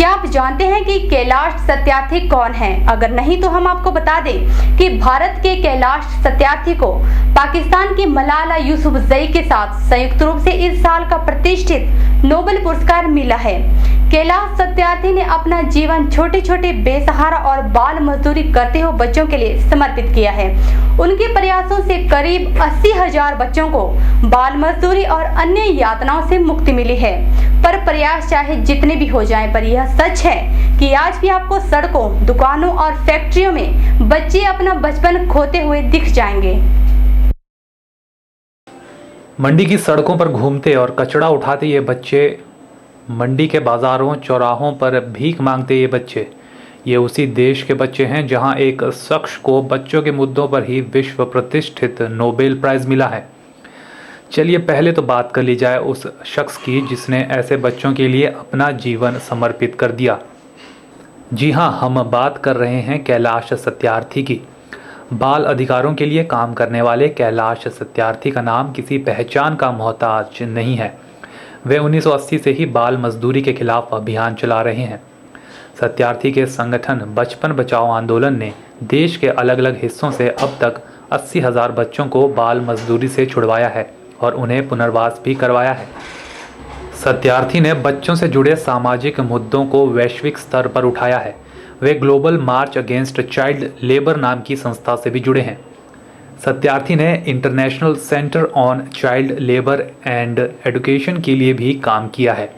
क्या आप जानते हैं कि कैलाश सत्यार्थी कौन है? अगर नहीं तो हम आपको बता दें कि भारत के कैलाश सत्यार्थी को पाकिस्तान की मलाला यूसुफजई के साथ संयुक्त रूप से इस साल का प्रतिष्ठित नोबेल पुरस्कार मिला है। कैलाश सत्यार्थी ने अपना जीवन छोटे छोटे बेसहारा और बाल मजदूरी करते हुए बच्चों के लिए समर्पित किया है। उनके प्रयासों से करीब 80,000 बच्चों को बाल मजदूरी और अन्य यातनाओं से मुक्ति मिली है। पर प्रयास चाहे जितने भी हो जाएं, पर यह सच है कि आज भी आपको सड़कों, दुकानों और फैक्ट्रियों में बच्चे अपना बचपन खोते हुए दिख जाएंगे। मंडी की सड़कों पर घूमते और कचरा उठाते ये बच्चे, मंडी के बाजारों चौराहों पर भीख मांगते ये बच्चे, ये उसी देश के बच्चे हैं जहां एक शख्स को बच्चों के मुद्दों पर ही विश्व प्रतिष्ठित नोबेल प्राइज मिला है। चलिए पहले तो बात कर ली जाए उस शख्स की जिसने ऐसे बच्चों के लिए अपना जीवन समर्पित कर दिया। जी हाँ, हम बात कर रहे हैं कैलाश सत्यार्थी की। बाल अधिकारों के लिए काम करने वाले कैलाश सत्यार्थी का नाम किसी पहचान का मोहताज नहीं है। वे 1980 से ही बाल मजदूरी के खिलाफ अभियान चला रहे हैं। सत्यार्थी के संगठन बचपन बचाओ आंदोलन ने देश के अलग अलग हिस्सों से अब तक 80,000 बच्चों को बाल मजदूरी से छुड़वाया है और उन्हें पुनर्वास भी करवाया है। सत्यार्थी ने बच्चों से जुड़े सामाजिक मुद्दों को वैश्विक स्तर पर उठाया है। वे global march against child labour नाम की संस्था से भी जुड़े हैं। सत्यार्थी ने international centre on child labour and education के लिए भी काम किया है।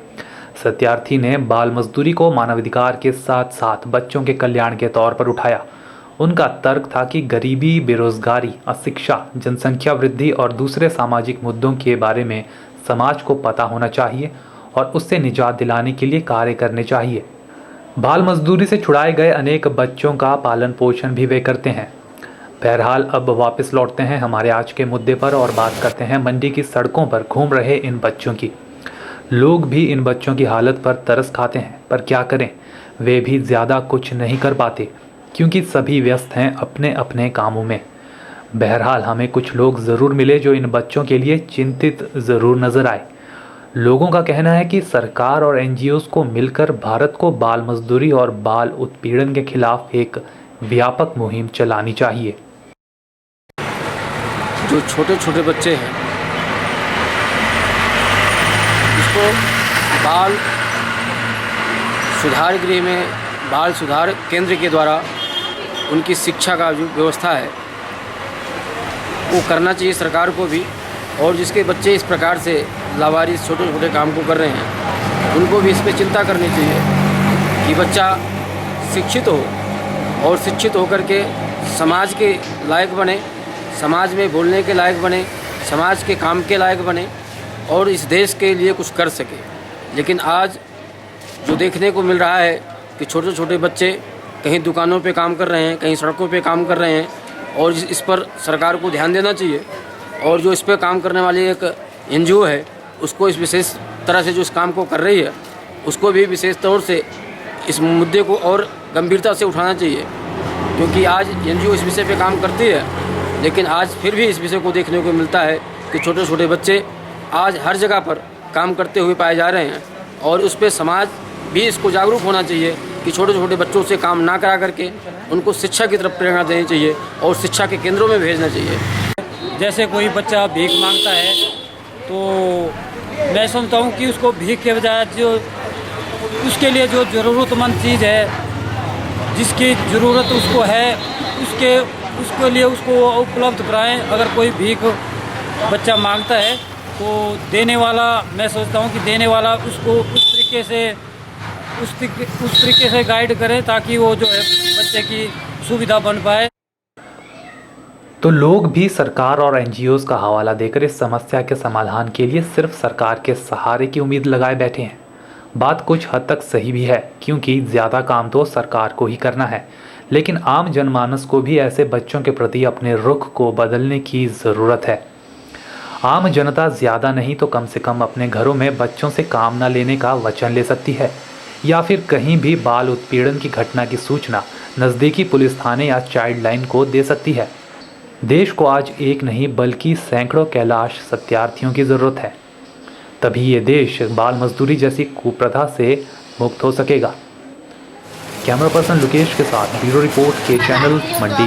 सत्यार्थी ने बाल मजदूरी को मानवाधिकार के साथ साथ बच्चों के कल्याण के तौर पर उठाया। उनका तर्क था कि गरीबी, बेरोजगारी, अशिक्षा, जनसंख्या वृद्धि और दूसरे सामाजिक मुद्दों के बारे में समाज को पता होना चाहिए और उससे निजात दिलाने के लिए कार्य करने चाहिए। बाल मजदूरी से छुड़ाए गए अनेक बच्चों का पालन पोषण भी वे करते हैं। बहरहाल अब वापस लौटते हैं हमारे आज के मुद्दे पर और बात करते हैं मंडी की सड़कों पर घूम रहे इन बच्चों की। लोग भी इन बच्चों की हालत पर तरस खाते हैं, पर क्या करें, वे भी ज़्यादा कुछ नहीं कर पाते क्योंकि सभी व्यस्त हैं अपने अपने कामों में। बहरहाल हमें कुछ लोग ज़रूर मिले जो इन बच्चों के लिए चिंतित ज़रूर नज़र आए। लोगों का कहना है कि सरकार और NGOs को मिलकर भारत को बाल मजदूरी और बाल उत्पीड़न के खिलाफ एक व्यापक मुहिम चलानी चाहिए। जो छोटे छोटे बच्चे हैं उसको बाल सुधार गृह में, बाल सुधार केंद्र के द्वारा उनकी शिक्षा का जो व्यवस्था है वो करना चाहिए सरकार को भी। और जिसके बच्चे इस प्रकार से लावारिस छोटे छोटे काम को कर रहे हैं उनको भी इस पर चिंता करनी चाहिए कि बच्चा शिक्षित हो और शिक्षित होकर के समाज के लायक बने, समाज में बोलने के लायक बने, समाज के काम के लायक बने और इस देश के लिए कुछ कर सके। लेकिन आज जो देखने को मिल रहा है कि छोटे छोटे बच्चे कहीं दुकानों पे काम कर रहे हैं, कहीं सड़कों पे काम कर रहे हैं और इस पर सरकार को ध्यान देना चाहिए। और जो इस पर काम करने वाली एक NGO है उसको इस विशेष तरह से जो इस काम को कर रही है उसको भी विशेष तौर से इस मुद्दे को और गंभीरता से उठाना चाहिए। क्योंकि आज NGO इस विषय पे काम करती है लेकिन आज फिर भी इस विषय को देखने को मिलता है कि छोटे छोटे बच्चे आज हर जगह पर काम करते हुए पाए जा रहे हैं। और उस पर समाज भी इसको जागरूक होना चाहिए कि छोटे छोटे बच्चों से काम ना करा करके उनको शिक्षा की तरफ प्रेरणा देनी चाहिए और शिक्षा के केंद्रों में भेजना चाहिए। जैसे कोई बच्चा भीख मांगता है तो मैं समझता हूँ कि उसको भीख के बजाय जो उसके लिए जो ज़रूरतमंद चीज़ है, जिसकी ज़रूरत उसको है, उसके लिए उसको उपलब्ध कराएं। अगर कोई भीख बच्चा मांगता है तो देने वाला, मैं सोचता हूँ कि देने वाला उसको उस तरीके से गाइड करे ताकि वो जो है बच्चे की सुविधा बन पाए। तो लोग भी सरकार और NGOs का हवाला देकर इस समस्या के समाधान के लिए सिर्फ सरकार के सहारे की उम्मीद लगाए बैठे हैं। बात कुछ हद तक सही भी है क्योंकि ज़्यादा काम तो सरकार को ही करना है, लेकिन आम जनमानस को भी ऐसे बच्चों के प्रति अपने रुख को बदलने की ज़रूरत है। आम जनता ज़्यादा नहीं तो कम से कम अपने घरों में बच्चों से काम न लेने का वचन ले सकती है या फिर कहीं भी बाल उत्पीड़न की घटना की सूचना नज़दीकी पुलिस थाने या चाइल्ड लाइन को दे सकती है। देश को आज एक नहीं बल्कि सैकड़ों कैलाश सत्यार्थियों की ज़रूरत है, तभी ये देश बाल मजदूरी जैसी कुप्रथा से मुक्त हो सकेगा। कैमरा पर्सन लोकेश के साथ ब्यूरो रिपोर्ट के चैनल मंडी।